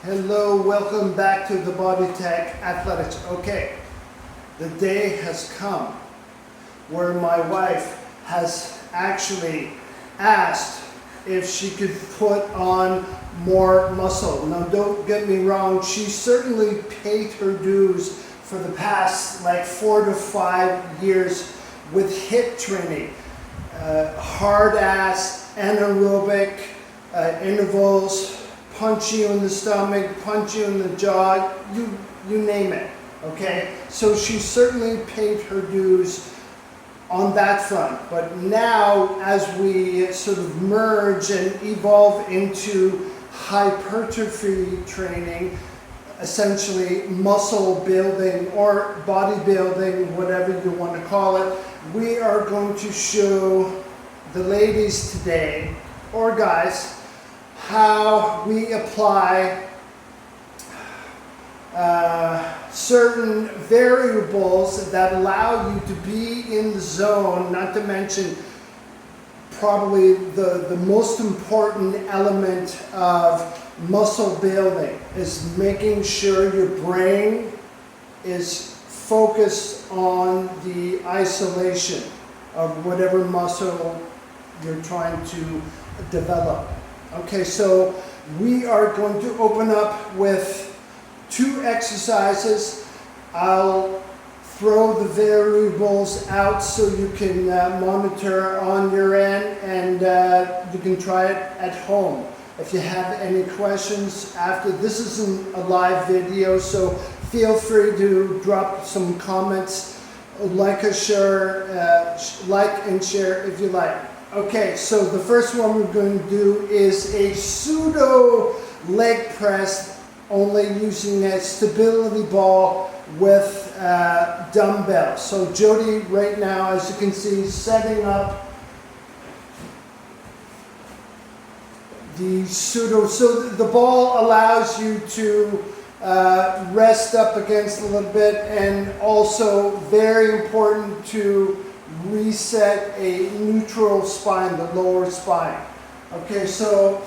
Hello, welcome back to the Body Tech Athletics. Okay, the day has come where my wife has actually asked if she could put on more muscle. Now don't get me wrong, she certainly paid her dues for the past like 4 to 5 years with HIIT training. Hard ass, anaerobic, intervals, punch you in the stomach, punch you in the jaw, you name it, okay? So she certainly paid her dues on that front. But now, as we sort of merge and evolve into hypertrophy training, essentially muscle building or bodybuilding, whatever you want to call it, we are going to show the ladies today, or guys, how we apply certain variables that allow you to be in the zone, not to mention probably the most important element of muscle building is making sure your brain is focused on the isolation of whatever muscle you're trying to develop. Okay, so we are going to open up with 2 exercises. I'll throw the variables out so you can monitor on your end, and you can try it at home. If you have any questions after, this isn't a live video, so feel free to drop some comments, like and share if you like. Okay, so the first one we're going to do is a pseudo leg press, only using a stability ball with dumbbells. So Jody right now, as you can see, setting up the pseudo. So the ball allows you to rest up against a little bit, and also very important to reset a neutral spine, the lower spine. Okay, so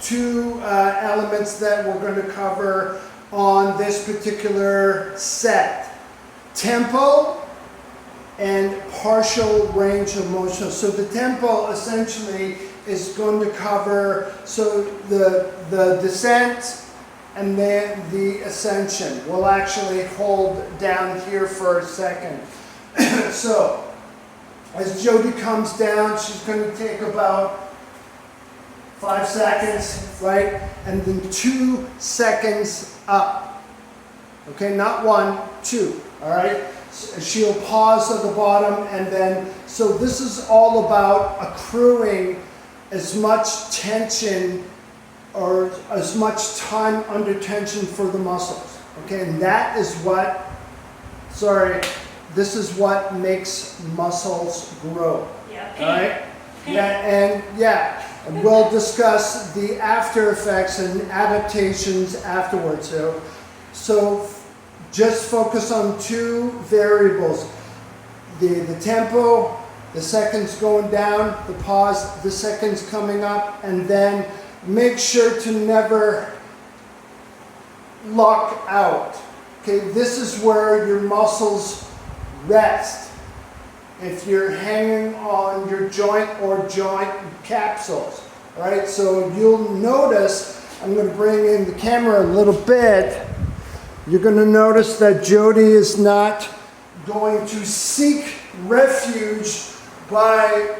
2 elements that we're going to cover on this particular set: tempo and partial range of motion. So the tempo essentially is going to cover the descent and then the ascension. We'll actually hold down here for a second. So as Jody comes down, she's going to take about 5 seconds, right? And then 2 seconds up. Okay, not 1, 2, all right? She'll pause at the bottom, and then, so this is all about accruing as much tension or as much time under tension for the muscles. Okay, and that is what, this is what makes muscles grow. Yeah. All right? And we'll discuss the after effects and adaptations afterwards. So just focus on 2 variables: the tempo, the seconds going down, the pause, the seconds coming up, and then make sure to never lock out. Okay, this is where your muscles rest. If you're hanging on your joint or joint capsules, all right? So you'll notice, I'm going to bring in the camera a little bit. You're going to notice that Jody is not going to seek refuge by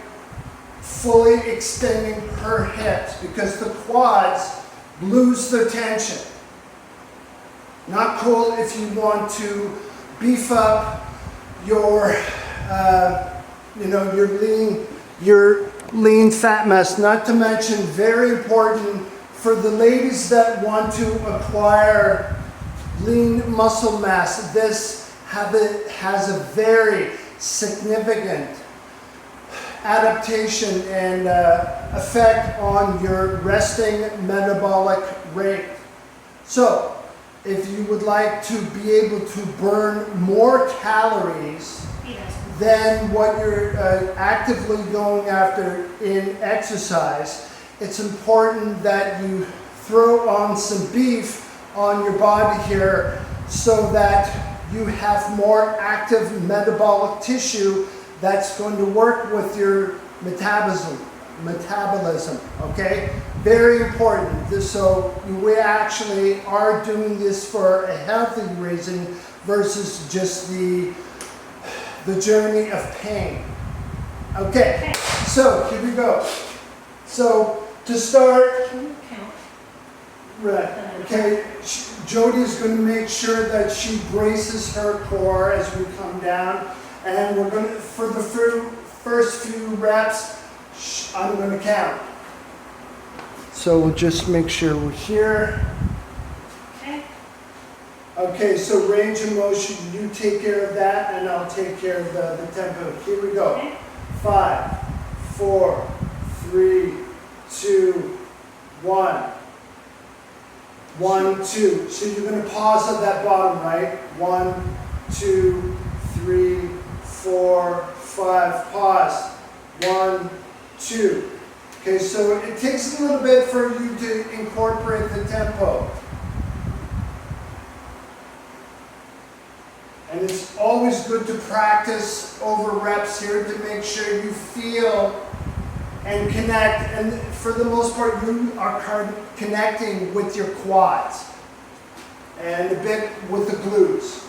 fully extending her hips, because the quads lose their tension. Not cool if you want to beef up your your lean fat mass. Not to mention, very important for the ladies that want to acquire lean muscle mass, this habit has a very significant adaptation and effect on your resting metabolic rate. So if you would like to be able to burn more calories than what you're actively going after in exercise, it's important that you throw on some beef on your body here so that you have more active metabolic tissue that's going to work with your metabolism, okay? Very important. So we actually are doing this for a healthy reason versus just the journey of pain. Okay, so here we go. So to start, Can you count? right, okay, Jody's going to make sure that she braces her core as we come down, and we're going to, for the first few reps, I'm going to count. So we'll just make sure we're here. Okay. Okay, so range of motion, you take care of that, and I'll take care of the tempo. Here we go. Okay. 5, 4, 3, 2, 1. 1, 2. So you're going to pause at that bottom, right? 1, 2, 3, 4, 5. Pause. 1, 2. Okay, so it takes a little bit for you to incorporate the tempo. And it's always good to practice over reps here to make sure you feel and connect. And for the most part, you are connecting with your quads and a bit with the glutes.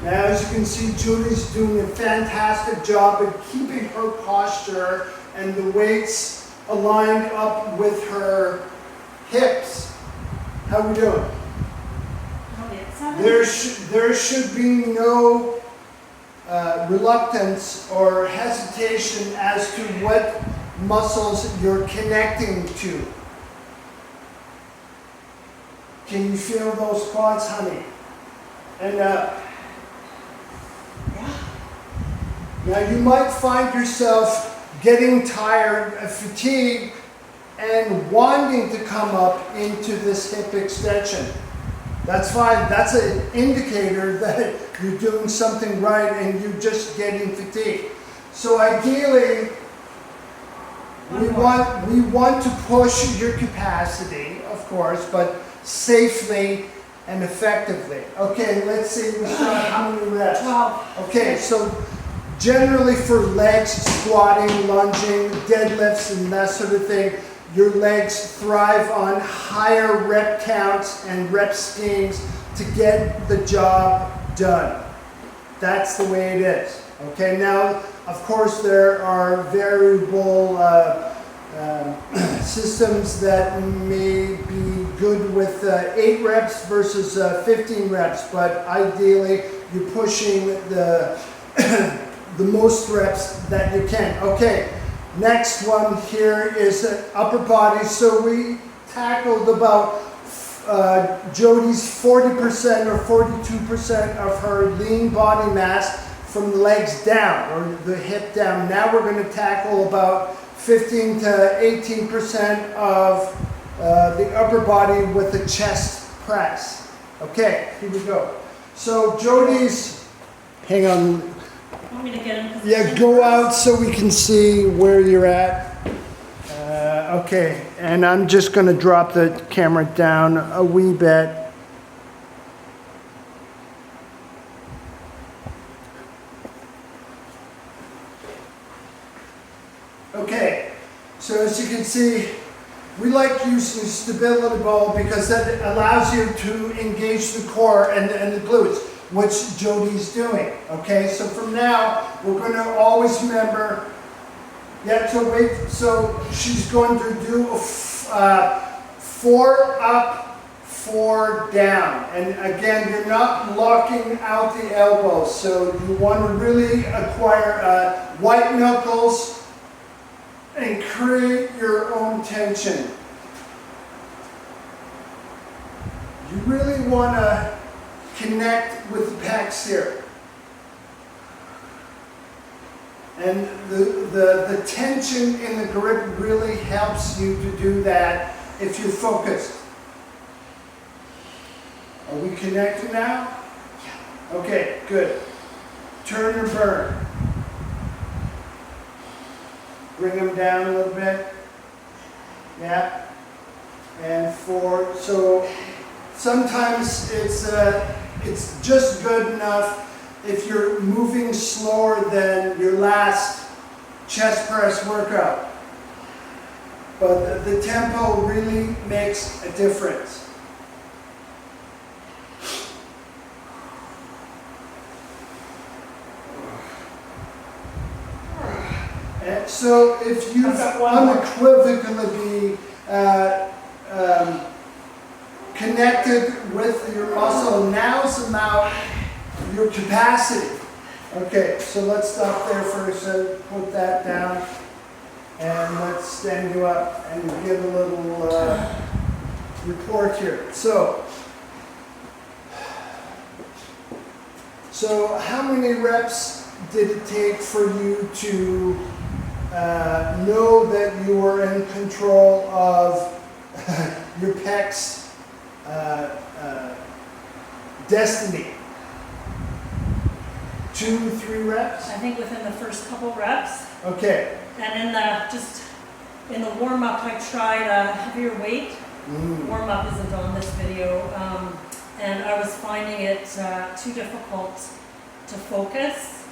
Now, as you can see, Julie's doing a fantastic job of keeping her posture and the weights aligned up with her hips. How are we doing? There should be no reluctance or hesitation as to what muscles you're connecting to. Can you feel those quads, honey? And now you might find yourself getting tired, fatigued, and wanting to come up into this hip extension. That's fine. That's an indicator that you're doing something right and you're just getting fatigued. So ideally, we want to push your capacity, of course, but safely and effectively. Okay, let's see. We start how many reps? 12. Okay, so generally for legs, squatting, lunging, deadlifts, and that sort of thing, your legs thrive on higher rep counts and rep schemes to get the job done. That's the way it is. Okay, now, of course, there are variable systems that may be good with 8 reps versus 15 reps, but ideally, you're pushing the most reps that you can. Okay. Next one here is upper body. So we tackled about Jody's 40% or 42% of her lean body mass from the legs down or the hip down. Now we're going to tackle about 15 to 18% of the upper body with the chest press. Okay, here we go. So Jody's, hang on. Want me to get him? Yeah, go out so we can see where you're at. Okay, and I'm just going to drop the camera down a wee bit. Okay, so as you can see, we like using stability ball because that allows you to engage the core and the glutes, which Jody's doing. Okay, so from now, we're going to always remember, so she's going to do a 4 up, 4 down. And again, you're not locking out the elbows, so you want to really acquire white knuckles and create your own tension. You really want to connect with the pecs here. And the tension in the grip really helps you to do that if you're focused. Are we connected now? Yeah. Okay, good. Turn or burn. Bring them down a little bit. Yeah. And so sometimes it's just good enough if you're moving slower than your last chest press workout. But the tempo really makes a difference. And so if you've unequivocally connected with your muscle, now's about your capacity. Okay, so let's stop there first and put that down. And let's stand you up and give a little report here. So how many reps did it take for you to know that you were in control of your pecs destiny? 2, 3 reps? I think within the first couple reps. Okay. And in the warm-up, I tried a heavier weight. Warm-up isn't on this video. And I was finding it too difficult to focus.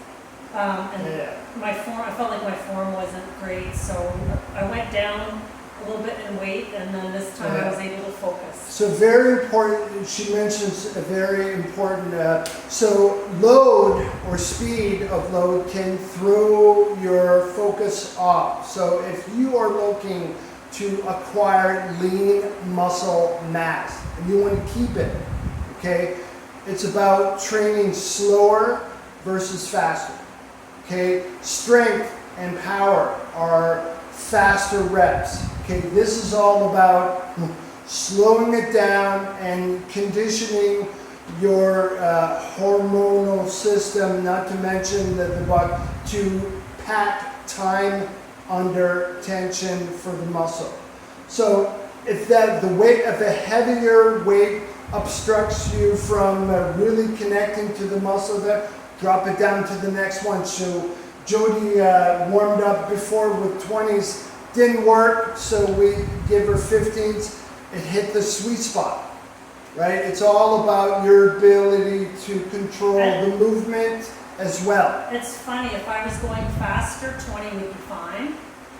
My form, I felt like my form wasn't great, so I went down a little bit in weight, and then this time I was able to focus. So very important, she mentions a very important, so load or speed of load can throw your focus off. So if you are looking to acquire lean muscle mass, and you want to keep it, okay, it's about training slower versus faster. Okay, strength and power are faster reps. Okay, this is all about slowing it down and conditioning your hormonal system, not to mention the body, to pack time under tension for the muscle. So if the weight of a heavier weight obstructs you from really connecting to the muscle there, drop it down to the next one. So Jody warmed up before with 20s, didn't work, so we give her 15s. It hit the sweet spot, right? It's all about your ability to control the movement as well. It's funny, if I was going faster, 20 would be fine.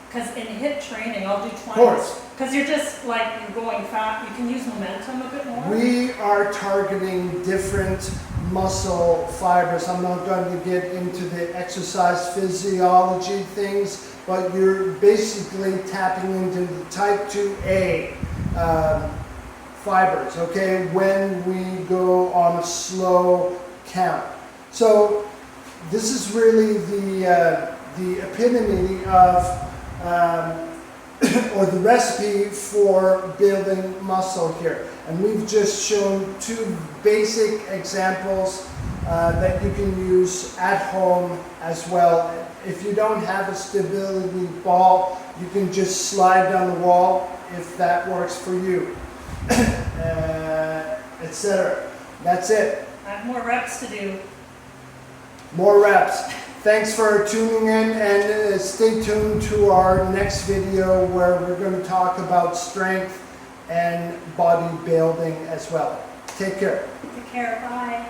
Because in HIIT training, I'll do 20. Of course. Because you're just like, you're going fast, you can use momentum a bit more. We are targeting different muscle fibers. I'm not going to get into the exercise physiology things, but you're basically tapping into the type 2A fibers, okay, when we go on a slow count. So this is really the epitome of or the recipe for building muscle here. And we've just shown 2 basic examples that you can use at home as well. If you don't have a stability ball, you can just slide down the wall if that works for you, etc. That's it. I have more reps to do. More reps. Thanks for tuning in, and stay tuned to our next video where we're going to talk about strength and bodybuilding as well. Take care. Take care. Bye.